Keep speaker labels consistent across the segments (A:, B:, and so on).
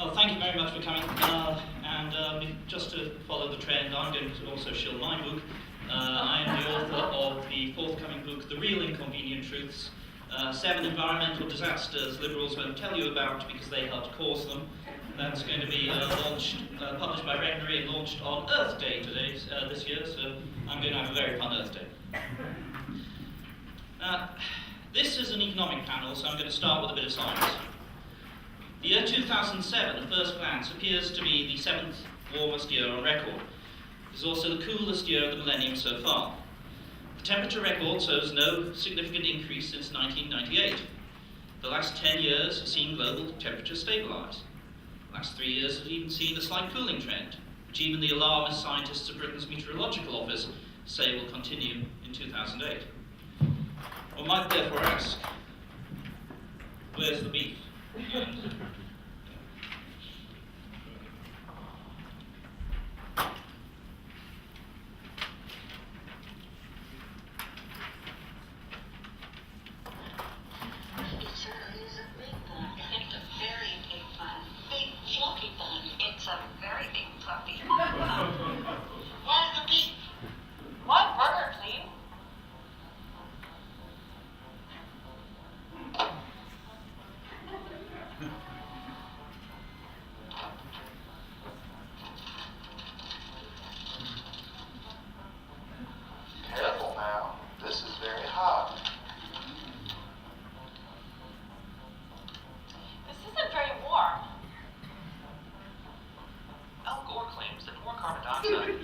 A: Well, thank you very much for coming. Just to follow the trend, I'm going to also shill my book. I am the author of the forthcoming book, The Real Inconvenient Truths, 7 environmental disasters liberals won't tell you about because they helped cause them. That's going to be published by Regnery and launched on Earth Day today, this year, so I'm going to have a very fun Earth Day. This is an economic panel, so I'm going to start with a bit of science. The year 2007, at first glance, appears to be the 7th warmest year on record. It is also the coolest year of the millennium so far. The temperature record shows no significant increase since 1998. The last 10 years have seen global temperature stabilise. The last 3 years have even seen a slight cooling trend, which even the alarmist scientists of Britain's Meteorological Office say will continue in 2008. One might therefore ask, where's the beef?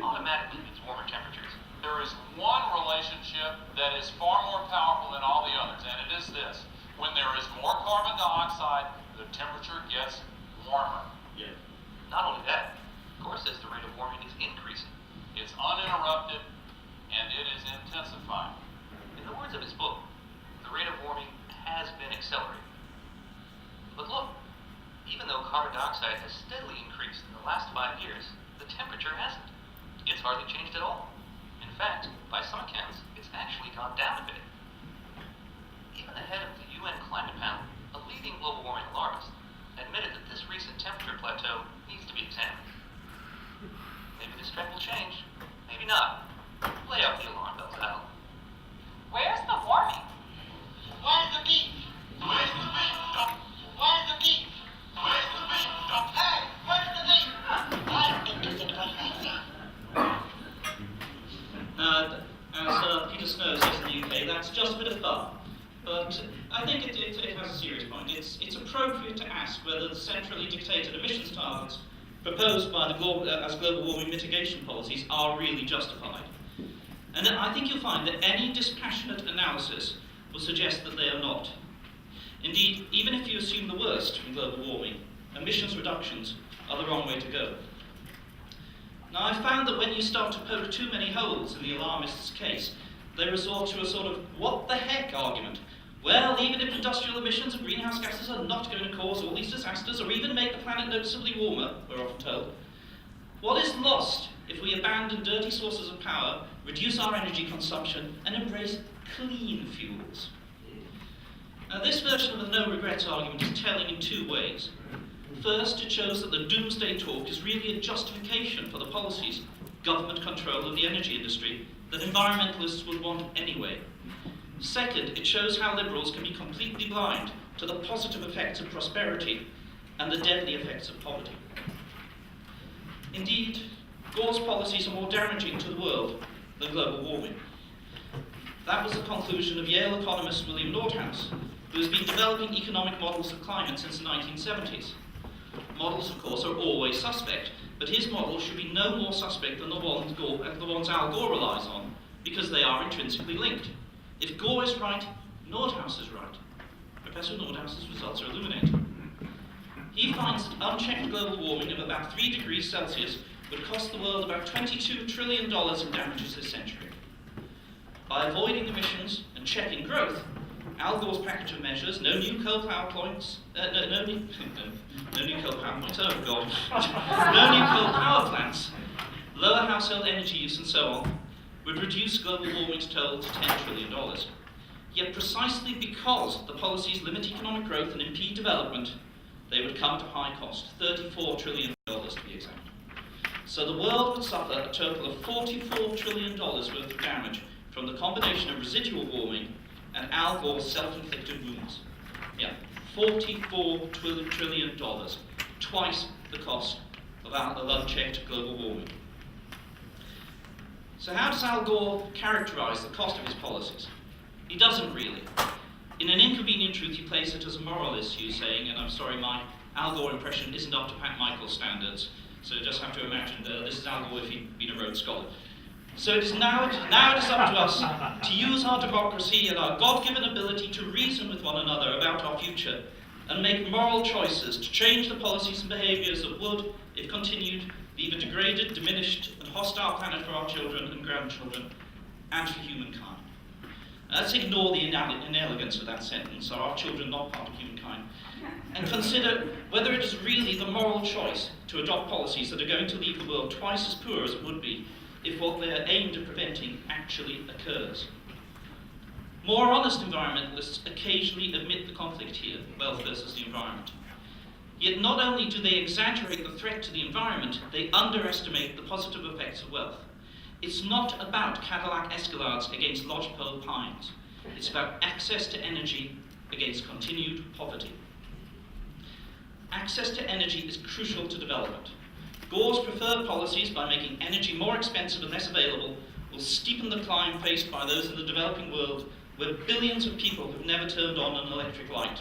B: automatically means warmer temperatures. There is one relationship that is far more powerful than all the others, and it is this. When there is more carbon dioxide, the temperature gets warmer.
A: Yeah.
B: Not only that, Gore says the rate of warming is increasing. It's uninterrupted, and it is intensifying. In the words of his book, the rate of warming has been accelerating. But look, even though carbon dioxide has steadily increased in the last 5 years, the temperature hasn't. It's hardly changed at all. In fact, by some accounts, it's actually gone down a bit. Even the head of the UN climate panel, a leading global warming alarmist, admitted that this recent temperature plateau needs to be examined. Maybe this trend will change, maybe not. Lay out the alarm bells, Al.
C: Where's the warming?
D: Where's the beef? Where's the beef? Where's the beef? Where's the beef? Hey, where's the beef? I don't think there's anybody right there.
A: As Peter Snow says in the UK, that's just a bit of fun. But I think it has a serious point. It's appropriate to ask whether the centrally dictated emissions targets proposed by the as global warming mitigation policies are really justified. And I think you'll find that any dispassionate analysis will suggest that they are not. Indeed, even if you assume the worst from global warming, emissions reductions are the wrong way to go. Now, I found that when you start to poke too many holes in the alarmists' case, they resort to a sort of what the heck argument. Well, even if industrial emissions of greenhouse gases are not going to cause all these disasters or even make the planet noticeably warmer, we're often told, what is lost if we abandon dirty sources of power, reduce our energy consumption, and embrace clean fuels? Now, this version of the no regrets argument is telling in two ways. First, it shows that the doomsday talk is really a justification for the policies, government control of the energy industry, that environmentalists would want anyway. Second, it shows how liberals can be completely blind to the positive effects of prosperity and the deadly effects of poverty. Indeed, Gore's policies are more damaging to the world than global warming. That was the conclusion of Yale economist William Nordhaus, who has been developing economic models of climate since the 1970s. Models, of course, are always suspect, but his model should be no more suspect than the ones Al Gore relies on, because they are intrinsically linked. If Gore is right, Nordhaus is right. Professor Nordhaus's results are illuminating. He finds that unchecked global warming of about 3 degrees Celsius would cost the world about $22 trillion in damages this century. By avoiding emissions and checking growth, Al Gore's package of measures, no new coal power plants, no new coal power plants, oh God, no new coal power plants, lower household energy use and so on, would reduce global warming's total to $10 trillion. Yet precisely because the policies limit economic growth and impede development, they would come to high cost, $34 trillion to be exact. So the world would suffer a total of $44 trillion worth of damage from the combination of residual warming and Al Gore's self-inflicted wounds. Yeah, $44 trillion, twice the cost of unchecked global warming. So how does Al Gore characterize the cost of his policies? He doesn't really. In An Inconvenient Truth, he plays it as a moral issue, saying, and I'm sorry, my Al Gore impression isn't up to Pat Michael's standards, so you just have to imagine this is Al Gore if he'd been a Rhodes Scholar. So it is now it is up to us to use our democracy and our God-given ability to reason with one another about our future and make moral choices to change the policies and behaviours that would, if continued, leave a degraded, diminished, and hostile planet for our children and grandchildren and for humankind. Let's ignore the inelegance of that sentence, are our children not part of humankind, and consider whether it is really the moral choice to adopt policies that are going to leave the world twice as poor as it would be if what they are aimed at preventing actually occurs. More honest environmentalists occasionally admit the conflict here, wealth versus the environment. Yet not only do they exaggerate the threat to the environment, they underestimate the positive effects of wealth. It's not about Cadillac Escalades against lodgepole pines. It's about access to energy against continued poverty. Access to energy is crucial to development. Gore's preferred policies, by making energy more expensive and less available, will steepen the climb faced by those in the developing world where billions of people have never turned on an electric light,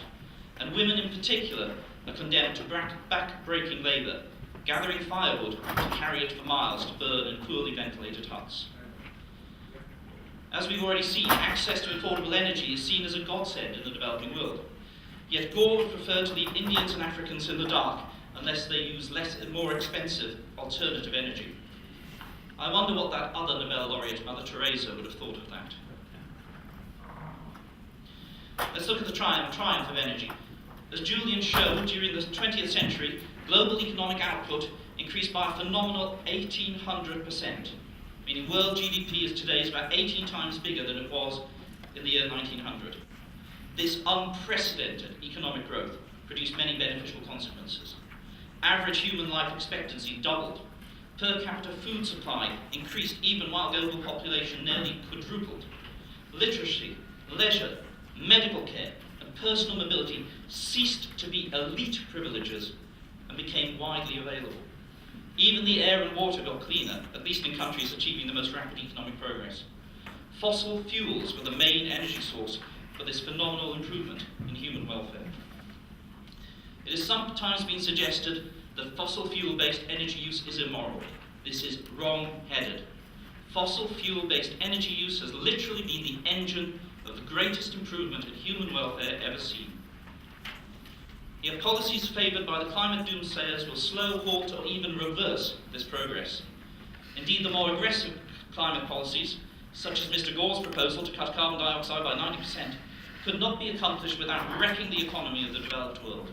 A: and women in particular are condemned to back-breaking labour, gathering firewood to carry it for miles to burn in poorly ventilated huts. As we've already seen, access to affordable energy is seen as a godsend in the developing world. Yet Gore would prefer to leave Indians and Africans in the dark unless they use less and more expensive alternative energy. I wonder what that other Nobel laureate, Mother Teresa, would have thought of that. Let's look at the triumph of energy. As Julian showed, during the 20th century, global economic output increased by a phenomenal 1,800%, meaning world GDP today is about 18 times bigger than it was in the year 1900. This unprecedented economic growth produced many beneficial consequences. Average human life expectancy doubled. Per capita food supply increased even while global population nearly quadrupled. Literacy, leisure, medical care, and personal mobility ceased to be elite privileges and became widely available. Even the air and water got cleaner, at least in countries achieving the most rapid economic progress. Fossil fuels were the main energy source for this phenomenal improvement in human welfare. It has sometimes been suggested that fossil fuel-based energy use is immoral. This is wrong-headed. Fossil fuel-based energy use has literally been the engine of the greatest improvement in human welfare ever seen. Yet policies favoured by the climate doomsayers will slow, halt, or even reverse this progress. Indeed, the more aggressive climate policies, such as Mr. Gore's proposal to cut carbon dioxide by 90%, could not be accomplished without wrecking the economy of the developed world.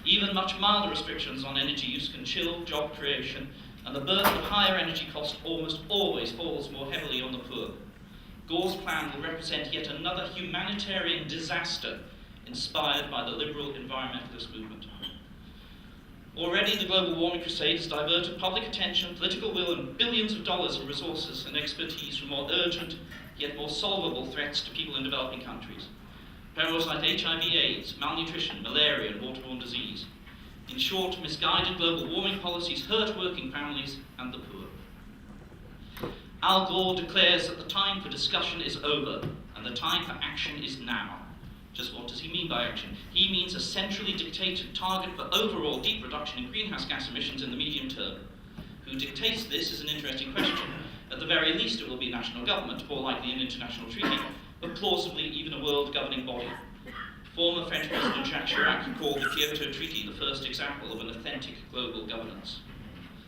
A: Even much milder restrictions on energy use can chill job creation, and the burden of higher energy costs almost always falls more heavily on the poor. Gore's plan will represent yet another humanitarian disaster inspired by the liberal environmentalist movement. Already the global warming crusade has diverted public attention, political will, and billions of dollars of resources and expertise from more urgent, yet more solvable threats to people in developing countries. Perils like HIV/AIDS, malnutrition, malaria, and waterborne disease. In short, misguided global warming policies hurt working families and the poor. Al Gore declares that the time for discussion is over, and the time for action is now. Just what does he mean by action? He means a centrally dictated target for overall deep reduction in greenhouse gas emissions in the medium term. Who dictates this is an interesting question. At the very least, it will be a national government, more likely an international treaty, but plausibly even a world governing body. Former French President Jacques Chirac called the Kyoto Treaty the first example of an authentic global governance.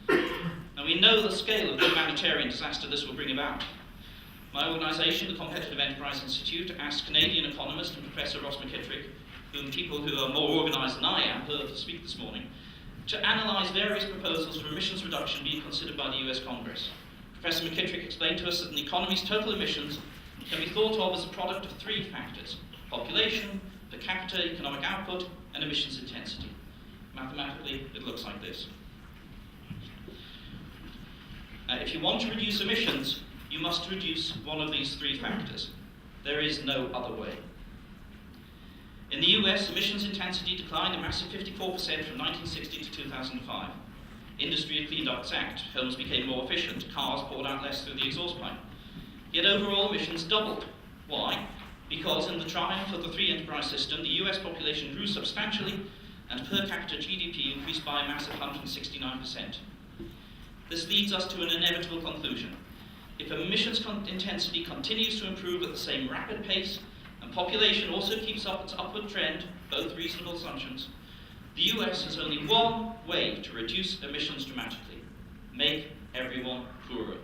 A: And we know the scale of the humanitarian disaster this will bring about. My organisation, the Competitive Enterprise Institute, asked Canadian economist and Professor Ross McKittrick, whom people who are more organised than I am heard speak this morning, to analyse various proposals for emissions reduction being considered by the US Congress. Professor McKittrick explained to us that an economy's total emissions can be thought of as a product of three factors: population, per capita economic output, and emissions intensity. Mathematically, it looks like this. If you want to reduce emissions, you must reduce one of these three factors. There is no other way. In the US, emissions intensity declined a massive 54% from 1960 to 2005. Industry had cleaned up its act, homes became more efficient, cars poured out less through the exhaust pipe. Yet overall emissions doubled. Why? Because in the triumph of the three enterprise system, the US population grew substantially and per capita GDP increased by a massive 169%. This leads us to an inevitable conclusion. If emissions intensity continues to improve at the same rapid pace, and population also keeps up its upward trend, both reasonable assumptions, the US has only one way to reduce emissions dramatically: make everyone poorer.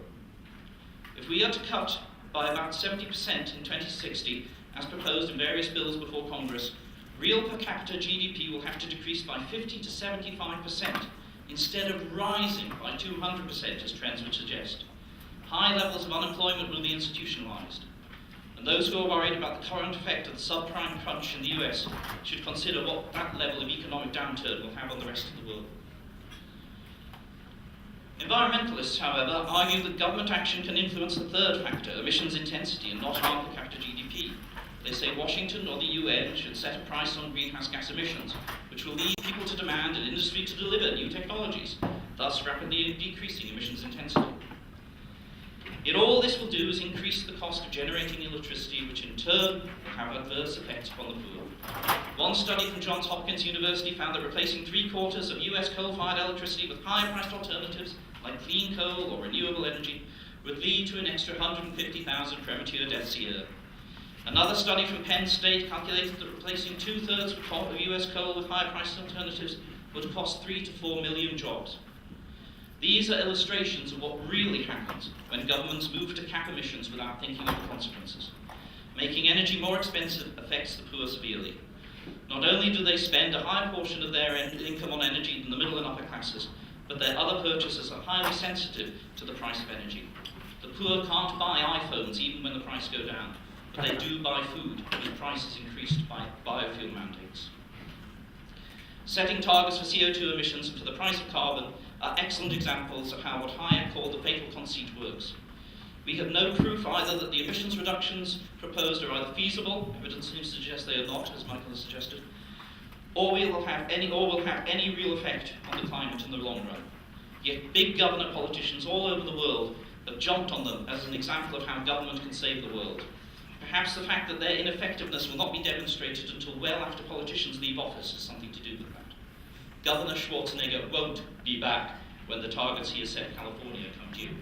A: If we are to cut by about 70% in 2060, as proposed in various bills before Congress, real per capita GDP will have to decrease by 50 to 75% instead of rising by 200% as trends would suggest. High levels of unemployment will be institutionalized. And those who are worried about the current effect of the subprime crunch in the US should consider what that level of economic downturn will have on the rest of the world. Environmentalists, however, argue that government action can influence the third factor, emissions intensity, and not harm per capita GDP. They say Washington or the UN should set a price on greenhouse gas emissions, which will lead people to demand and industry to deliver new technologies, thus rapidly decreasing emissions intensity. Yet all this will do is increase the cost of generating electricity, which in turn will have adverse effects upon the poor. One study from Johns Hopkins University found that replacing 3/4 of US coal-fired electricity with higher-priced alternatives like clean coal or renewable energy would lead to an extra 150,000 premature deaths a year. Another study from Penn State calculated that replacing 2/3 of US coal with higher-priced alternatives would cost 3 to 4 million jobs. These are illustrations of what really happens when governments move to cap emissions without thinking of the consequences. Making energy more expensive affects the poor severely. Not only do they spend a higher portion of their income on energy than the middle and upper classes, but their other purchases are highly sensitive to the price of energy. The poor can't buy iPhones even when the price goes down, but they do buy food whose price is increased by biofuel mandates. Setting targets for CO2 emissions and for the price of carbon are excellent examples of how what Hayek called the fatal conceit works. We have no proof either that the emissions reductions proposed are either feasible, evidence seems to suggest they are not, as Michael has suggested, or will have any real effect on the climate in the long run. Yet big government politicians all over the world have jumped on them as an example of how government can save the world. Perhaps the fact that their ineffectiveness will not be demonstrated until well after politicians leave office has something to do with that. Governor Schwarzenegger won't be back when the targets he has set California come due.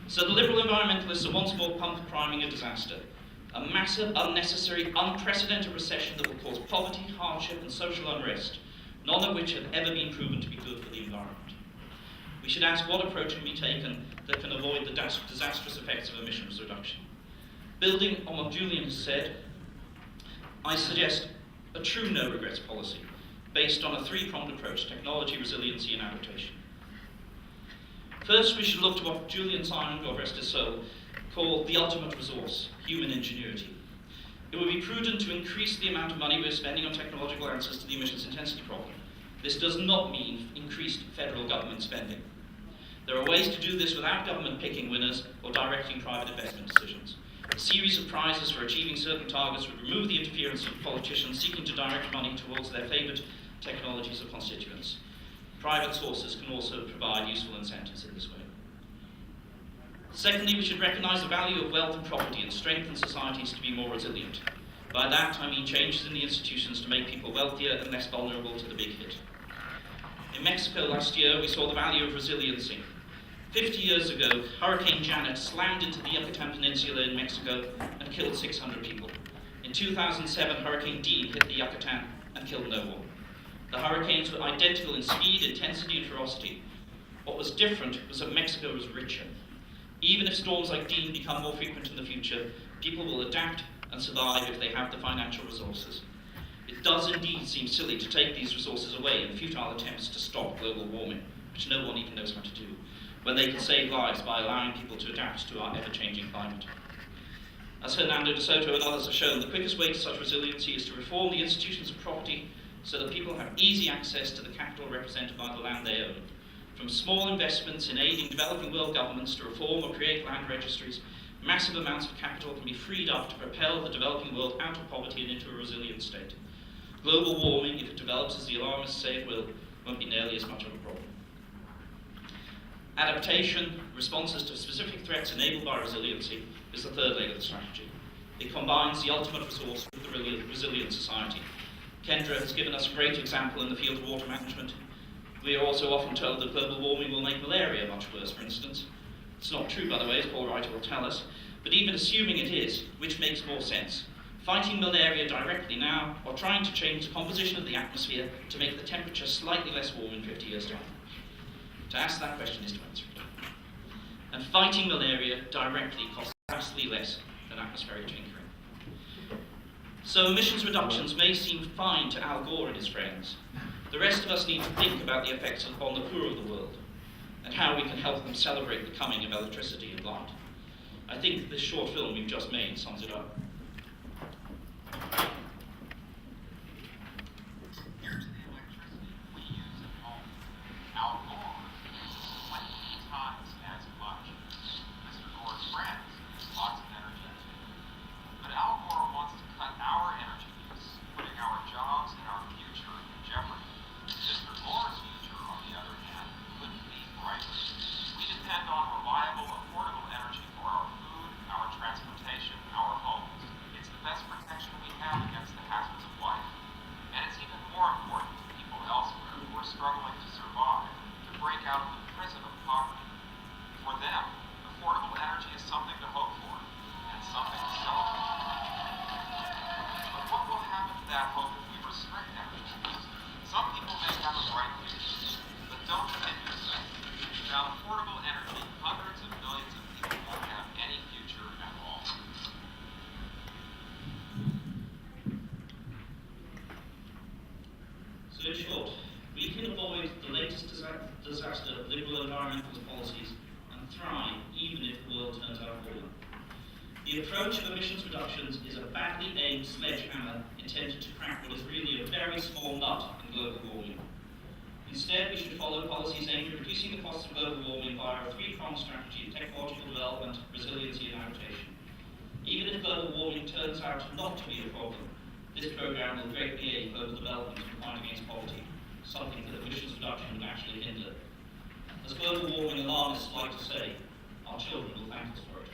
A: So the liberal environmentalists are once more pump-priming a disaster. A massive, unnecessary, unprecedented recession that will cause poverty, hardship, and social unrest, none of which have ever been proven to be good for the environment. We should ask what approach can be taken that can avoid the disastrous effects of emissions reduction. Building on what Julian has said, I suggest a true no-regrets policy based on a three-pronged approach: technology, resiliency, and adaptation. First, we should look to what Julian Simon, God rest his soul, called the ultimate resource, human ingenuity. It would be prudent to increase the amount of money we're spending on technological answers to the emissions intensity problem. This does not mean increased federal government spending. There are ways to do this without government picking winners or directing private investment decisions. A series of prizes for achieving certain targets would remove the interference of politicians seeking to direct money towards their favoured technologies or constituents. Private sources can also provide useful incentives in this way. Secondly, we should recognise the value of wealth and property and strengthen societies to be more resilient. By that, I mean changes in the institutions to make people wealthier and less vulnerable to the big hit. In Mexico last year, we saw the value of resiliency. 50 years ago, Hurricane Janet slammed into the Yucatan Peninsula in Mexico and killed 600 people. In 2007, Hurricane Dean hit the Yucatan and killed no one. The hurricanes were identical in speed, intensity, and ferocity. What was different was that Mexico was richer. Even if storms like Dean become more frequent in the future, people will adapt and survive if they have the financial resources. It does indeed seem silly to take these resources away in futile attempts to stop global warming, which no one even knows how to do, when they can save lives by allowing people to adapt to our ever-changing climate. As Hernando de Soto and others have shown, the quickest way to such resiliency is to reform the institutions of property so that people have easy access to the capital represented by the land they own. From small investments in aiding developing world governments to reform or create land registries, massive amounts of capital can be freed up to propel the developing world out of poverty and into a resilient state. Global warming, if it develops as the alarmists say it will, won't be nearly as much of a problem. Adaptation, responses to specific threats enabled by resiliency, is the third leg of the strategy. It combines the ultimate resource with the resilient society. Kendra has given us a great example in the field of water management. We are also often told that global warming will make malaria much worse, for instance. It's not true, by the way, as Paul Reiter will tell us, but even assuming it is, which makes more sense? Fighting malaria directly now, or trying to change the composition of the atmosphere to make the temperature slightly less warm in 50 years' time? To ask that question is to answer it. And fighting malaria directly costs vastly less than atmospheric tinkering. So emissions reductions may seem fine to Al Gore and his friends. The rest of us need to think about the effects upon the poor of the world and how we can help them celebrate the coming of electricity and light. I think this short film we've just made sums it up.
B: Here's the electricity we use at home. Al Gore, 20 times as much. Mr. Gore's friends use lots of energy too. But Al Gore wants to cut our energy use, putting our jobs and our future in jeopardy. Mr. Gore's future, on the other hand, couldn't be brighter. We depend on reliable, affordable energy for our food, our transportation, our homes. It's the best protection we have against the hazards of life. And it's even more important to people elsewhere who are struggling to survive, to break out of the prison of poverty. For them, affordable energy is something to hope for, and something to celebrate. But what will happen to that hope if we restrict energy use? Some people may have a bright future, but don't kid yourself. Without affordable energy, hundreds of millions of people won't have any future at all.
A: So in short, we can avoid the latest disaster of liberal environmental policies and thrive even if the world turns out poorly. The approach of emissions reductions is a badly aimed sledgehammer intended to crack what is really a very small nut in global warming. Instead, we should follow policies aimed at reducing the costs of global warming via a three-pronged strategy of technological development, resiliency, and adaptation. Even if global warming turns out not to be a problem, this program will greatly aid global development and the fight against poverty, something that emissions reduction would actually hinder. As global warming alarmists like to say, our children will thank us for it.